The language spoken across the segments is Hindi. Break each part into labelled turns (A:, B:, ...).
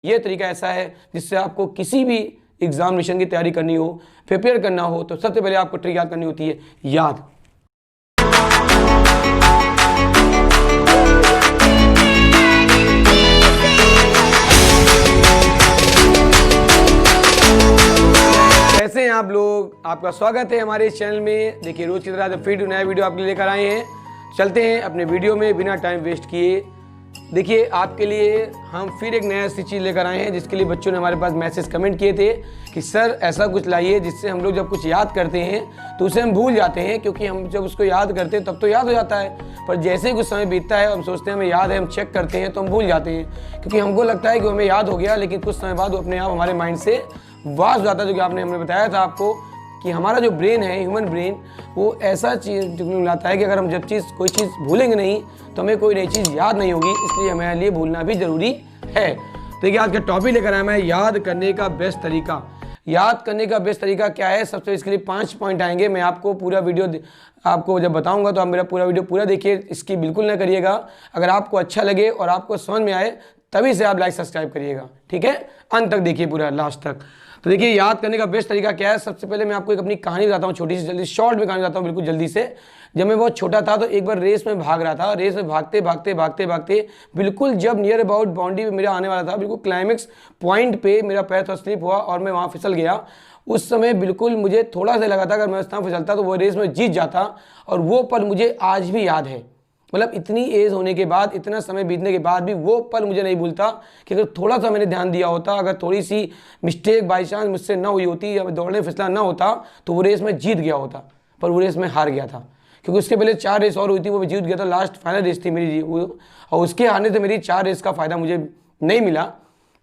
A: ये तरीका ऐसा है जिससे आपको किसी भी एग्जामिनेशन की तैयारी करनी हो, प्रिपेयर करना हो, तो सबसे पहले आपको ट्रिक याद करनी होती है, याद। कैसे हैं आप लोग? आपका स्वागत है हमारे इस चैनल में। देखिए रोज की तरह फिर नया वीडियो आपके लिए लेकर आए हैं। चलते हैं अपने वीडियो में बिना टाइम वेस्ट किए। देखिए आपके लिए हम फिर एक नया सी चीज़ लेकर आए हैं, जिसके लिए बच्चों ने हमारे पास मैसेज कमेंट किए थे कि सर ऐसा कुछ लाइए जिससे हम लोग जब कुछ याद करते हैं तो उसे हम भूल जाते हैं, क्योंकि हम जब उसको याद करते हैं तब तो याद हो जाता है, पर जैसे ही कुछ समय बीतता है हम सोचते हैं हमें याद है, हम चेक करते हैं तो हम भूल जाते हैं, क्योंकि हमको लगता है कि हमें याद हो गया, लेकिन कुछ समय बाद वो अपने आप हमारे माइंड से वास हो जाता है। जो कि हमने बताया था आपको कि हमारा जो ब्रेन है, ह्यूमन ब्रेन, वो ऐसा चीज़ लाता है कि अगर हम जब कोई चीज़ भूलेंगे नहीं तो हमें कोई नई चीज़ याद नहीं होगी, इसलिए हमारे लिए भूलना भी ज़रूरी है। तो देखिए आज का टॉपिक लेकर आया मैं, याद करने का बेस्ट तरीका। याद करने का बेस्ट तरीका क्या है? सबसे इसके लिए 5 पॉइंट आएंगे। मैं आपको पूरा वीडियो आपको जब बताऊंगा तो आप मेरा पूरा वीडियो पूरा देखिए, इसकी बिल्कुल ना करिएगा। अगर आपको अच्छा लगे और आपको समझ में आए तभी से आप लाइक सब्सक्राइब करिएगा, ठीक है? अंत तक देखिए, पूरा लास्ट तक। तो देखिए याद करने का बेस्ट तरीका क्या है। सबसे पहले मैं आपको एक अपनी कहानी बताता हूँ, छोटी सी, जल्दी शॉर्ट में कहानी बताता हूँ, बिल्कुल जल्दी से। जब मैं बहुत छोटा था तो एक बार रेस में भाग रहा था। रेस में भागते भागते भागते भागते बिल्कुल जब नियर अबाउट बाउंड्री पे मेरा आने वाला था, बिल्कुल क्लाइमेक्स पॉइंट पे मेरा पैर थोड़ा स्लिप हुआ और मैं वहाँ फिसल गया। उस समय बिल्कुल मुझे थोड़ा सा लगा था अगर मैं उस तरह फिसलता तो वो रेस में जीत जाता, और वो पल मुझे आज भी याद है। मतलब इतनी एज होने के बाद, इतना समय बीतने के बाद भी वो पल मुझे नहीं भूलता कि अगर थोड़ा सा मैंने ध्यान दिया होता, अगर थोड़ी सी मिस्टेक बाई चांस मुझसे ना हुई होती या दौड़ने फिसला ना होता तो वो रेस में जीत गया होता, पर वो रेस में हार गया था। क्योंकि उसके पहले 4 रेस और हुई थी, वो भी जीत गया था। लास्ट फाइनल रेस थी मेरी, और उसके हारने से मेरी 4 रेस का फ़ायदा मुझे नहीं मिला।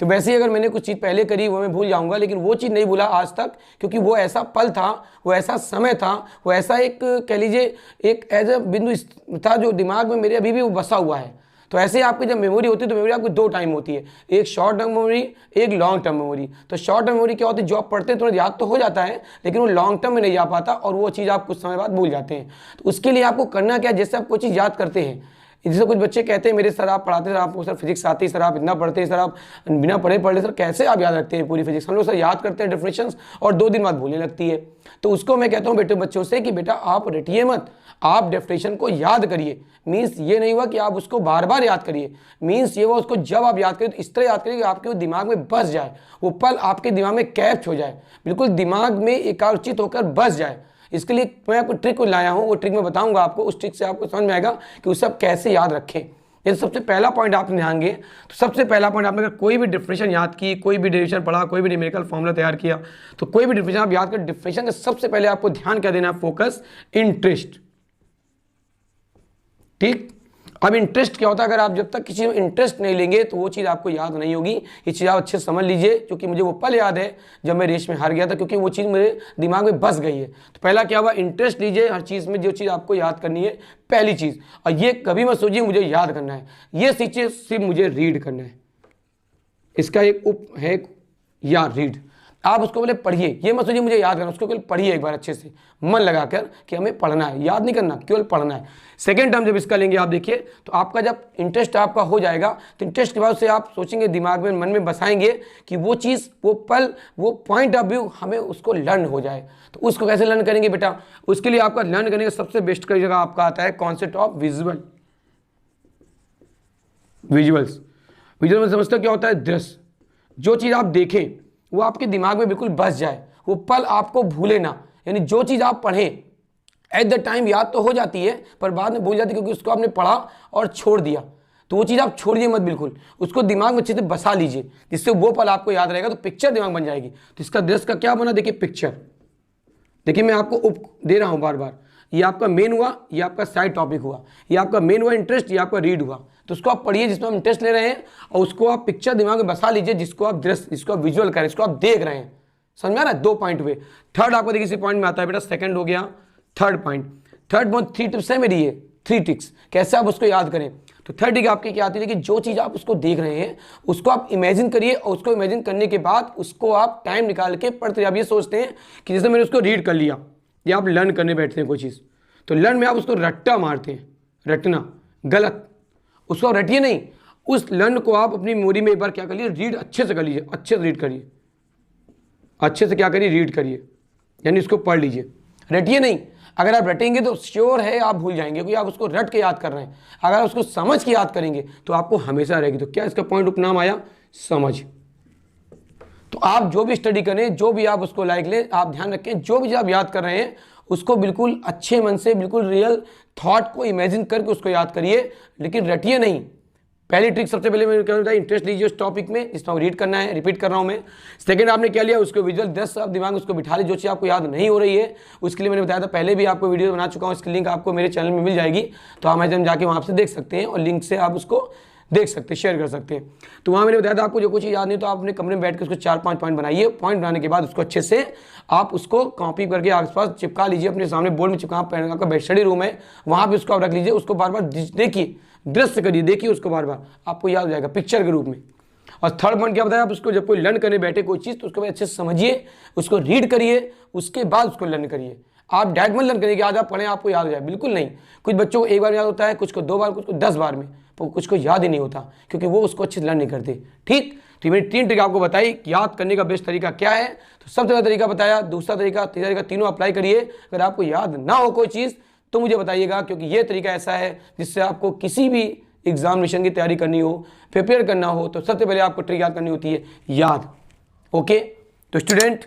A: तो वैसे ही अगर मैंने कुछ चीज़ पहले करी वो मैं भूल जाऊंगा, लेकिन वो चीज़ नहीं भूला आज तक, क्योंकि वो ऐसा पल था, वो ऐसा समय था, वो ऐसा एक कह लीजिए एक एज अ बिंदु था जो दिमाग में मेरे अभी भी वो बसा हुआ है। तो ऐसे आपकी जब मेमोरी होती है तो मेमोरी आपकी 2 टाइम होती है, एक शॉर्ट टर्म मेमोरी, एक लॉन्ग टर्म मेमोरी। तो शॉर्ट टर्म मेमोरी क्या होती है, जो आप पढ़ते हैं थोड़ा याद तो हो जाता है, लेकिन वो लॉन्ग टर्म में नहीं जा पाता और वो चीज़ आप कुछ समय बाद भूल जाते हैं। तो उसके लिए आपको करना क्या है, जैसे आप कोई चीज़ याद करते हैं, जैसे कुछ बच्चे कहते हैं मेरे सर आप पढ़ाते, सर आपको सर फिजिक्स आती है, सर आप इतना पढ़ते हैं, सर आप बिना पढ़े पढ़ ले, सर कैसे आप याद रखते हैं पूरी फिजिक्स? हम लोग सर याद करते हैं डेफिनेशंस और 2 दिन बाद भूलने लगती है। तो उसको मैं कहता हूँ बेटे बच्चों से कि बेटा आप रटिए मत, आप डेफिनेशन को याद करिए। मीन्स ये नहीं हुआ कि आप उसको बार बार याद करिए, मीन्स ये हुआ उसको जब आप याद करिए तो इस तरह याद करिए कि आपके दिमाग में बस जाए, वो पल आपके दिमाग में कैप्च हो जाए, बिल्कुल दिमाग में एकाग्रचित होकर बस जाए। इसके लिए मैं आपको ट्रिक लाया हूँ, वो ट्रिक मैं बताऊंगा आपको। उस ट्रिक से आपको समझ में आएगा कि उसे आप कैसे याद रखें। ये सबसे पहला पॉइंट आपने ध्यान दिए। तो सबसे पहला पॉइंट, आपने अगर कोई भी डिफिनेशन याद की, कोई भी डेरिवेशन पढ़ा, कोई भी न्यूमेरिकल फॉर्मूला तैयार किया, तो कोई भी डिफिनेशन आप याद कर, डिफिनेशन का सबसे पहले आपको ध्यान क्या देना है, फोकस, इंटरेस्ट। ठीक। अब इंटरेस्ट क्या होता है? अगर आप जब तक किसी में इंटरेस्ट नहीं लेंगे तो वो चीज़ आपको याद नहीं होगी। ये चीज़ आप अच्छे से समझ लीजिए, क्योंकि मुझे वो पल याद है जब मैं रेस में हार गया था, क्योंकि वो चीज़ मेरे दिमाग में बस गई है। तो पहला क्या हुआ, इंटरेस्ट लीजिए हर चीज़ में, जो चीज़ आपको याद करनी है, पहली चीज़। और ये कभी मत सोचिए मुझे याद करना है, ये चीज़ें सिर्फ मुझे रीड करना है। इसका एक उप है या रीड, आप उसको पहले पढ़िए, ये मत सोचिए मुझे याद करना, उसको केवल पढ़िए एक बार अच्छे से मन लगाकर कि हमें पढ़ना है, याद नहीं करना, केवल पढ़ना है। सेकेंड टर्म जब इसका लेंगे आप देखिए, तो आपका जब इंटरेस्ट आपका हो जाएगा तो इंटरेस्ट के बाद से आप सोचेंगे, दिमाग में मन में बसाएंगे कि वो चीज़, वो पल, वो पॉइंट ऑफ व्यू हमें उसको लर्न हो जाए। तो उसको कैसे लर्न करेंगे बेटा? उसके लिए आपका लर्न करने का सबसे बेस्ट जगह आपका आता है कॉन्सेप्ट ऑफ विजुअल्स। विजुअल में समझते क्या होता है? दृश्य। जो चीज़ आप देखें वो आपके दिमाग में बिल्कुल बस जाए, वो पल आपको भूले ना। यानी जो चीज़ आप पढ़ें एट द टाइम याद तो हो जाती है, पर बाद में भूल जाती है, क्योंकि उसको आपने पढ़ा और छोड़ दिया। तो वो चीज़ आप छोड़िए मत, बिल्कुल उसको दिमाग में अच्छे से बसा लीजिए, जिससे वो पल आपको याद रहेगा, तो पिक्चर दिमाग बन जाएगी। तो इसका दृश्य का क्या बना, देखिए पिक्चर। देखिए मैं आपको उप दे रहा हूँ बार बार, ये आपका मेन हुआ, ये आपका साइड टॉपिक हुआ, ये आपका मेन हुआ इंटरेस्ट, ये आपका रीड हुआ। तो उसको आप पढ़िए जिसमें आप इंटरेस्ट ले रहे हैं, और उसको आप पिक्चर दिमाग में बसा लीजिए, जिसको आप दृश्य, जिसको आप विजुअल करें, इसको आप देख रहे हैं। समझ में आ रहा है? 2 पॉइंट हुए। थर्ड आपको देखिए इसी पॉइंट में आता है बेटा, सेकंड हो गया, third point. Third point 3 tips है मेरी, ये 3 टिप्स कैसे आप उसको याद करें। तो थर्ड टिप आपकी क्या आती है कि जो चीज़ आप उसको देख रहे हैं उसको आप इमेजिन करिए, और उसको इमेजिन करने के बाद उसको आप टाइम निकाल के पढ़ते। आप ये सोचते हैं कि जैसे मैंने उसको रीड कर लिया, या आप लर्न करने बैठते हैं कोई चीज़, तो लर्न में आप उसको रट्टा मारते हैं। रटना गलत, उसको रटिए नहीं, उस लर्न को आप अपनी मेमोरी में एक बार क्या कर लीजिए, रीड अच्छे से कर लीजिए, अच्छे से रीड करिए, अच्छे से क्या करिए, रीड करिए, यानी इसको पढ़ लीजिए, रटिए नहीं। अगर आप रटेंगे तो श्योर है आप भूल जाएंगे, क्योंकि आप उसको रट के याद कर रहे हैं। अगर आप उसको समझ के याद करेंगे तो आपको हमेशा रहेगी। तो क्या इसका पॉइंट उपनाम आया, समझ। तो आप जो भी स्टडी करें, जो भी आप उसको लाइक लें, आप ध्यान रखें जो भी आप याद कर रहे हैं उसको बिल्कुल अच्छे मन से, बिल्कुल रियल थॉट को इमेजिन करके उसको याद करिए, लेकिन रटिए नहीं। पहली ट्रिक सबसे पहले मैंने क्या बताया, इंटरेस्ट लीजिए उस टॉपिक में जिसमें रीड करना है, रिपीट कर रहा हूं मैं। सेकंड आपने क्या लिया, उसको विजुअल 10 आप दिमाग में उसको बिठा ली। जो चीज़ आपको याद नहीं हो रही है उसके लिए मैंने बताया था, पहले भी आपको वीडियो बना चुका हूं, इसकी लिंक आपको मेरे चैनल में मिल जाएगी, तो अमेजन जाके वहाँ से देख सकते हैं और लिंक से आप उसको देख सकते हैं, शेयर कर सकते हैं। तो वहाँ मैंने बताया था आपको जो कुछ याद नहीं तो आप अपने कमरे में बैठ के उसको 4-5 पॉइंट बनाइए। पॉइंट बनाने के बाद उसको अच्छे से आप उसको कॉपी करके आसपास चिपका लीजिए, अपने सामने बोर्ड में चिपका, आपका बेड स्टडी रूम है वहाँ पे उसको आप रख लीजिए। उसको बार बार देखिए, दृश्य करिए, देखिए उसको बार बार, आपको याद हो जाएगा पिक्चर के रूप में। और थर्ड पॉइंट क्या बताया, आप उसको जब कोई लर्न करने बैठे कोई चीज़ तो उसको अच्छे से समझिए, उसको रीड करिए, उसके बाद उसको लर्न करिए। आप डायरेक्ट मत लर्न करिए कि आज आप पढ़ें आपको याद हो जाए, बिल्कुल नहीं। कुछ बच्चों को एक बार याद होता है, कुछ को 2 बार, कुछ को 10 बार में, तो कुछ को याद ही नहीं होता क्योंकि वो उसको अच्छे से लर्न नहीं करते। ठीक, तो मैंने 3 ट्रिक आपको बताई कि याद करने का बेस्ट तरीका क्या है। तो सबसे पहला तरीका बताया, दूसरा तरीका, तीसरा तरीका, तीनों अप्लाई करिए। अगर आपको याद ना हो कोई चीज़ तो मुझे बताइएगा, क्योंकि ये तरीका ऐसा है जिससे आपको किसी भी एग्जामिनेशन की तैयारी करनी हो, प्रिपेयर करना हो, तो सबसे पहले आपको ट्रिक याद करनी होती है, याद। ओके, तो स्टूडेंट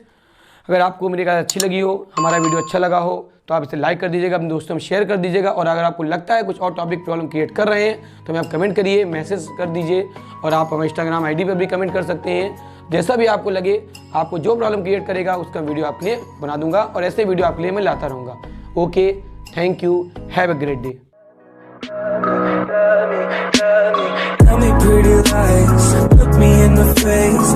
A: अगर आपको मेरी क्लास अच्छी लगी हो, हमारा वीडियो अच्छा लगा हो तो आप इसे लाइक कर दीजिएगा, अपने दोस्तों में शेयर कर दीजिएगा। और अगर आपको लगता है कुछ और टॉपिक प्रॉब्लम क्रिएट कर रहे हैं तो हमें आप कमेंट करिए, मैसेज कर दीजिए, और आप हमारे इंस्टाग्राम आईडी पर भी कमेंट कर सकते हैं। जैसा भी आपको लगे, आपको जो प्रॉब्लम क्रिएट करेगा उसका वीडियो आपके लिए बना दूंगा, और ऐसे वीडियो आपके लिए मैं लाता रहूँगा। Okay, thank you, have a great day.
B: Tell me pretty lies, look me in the face.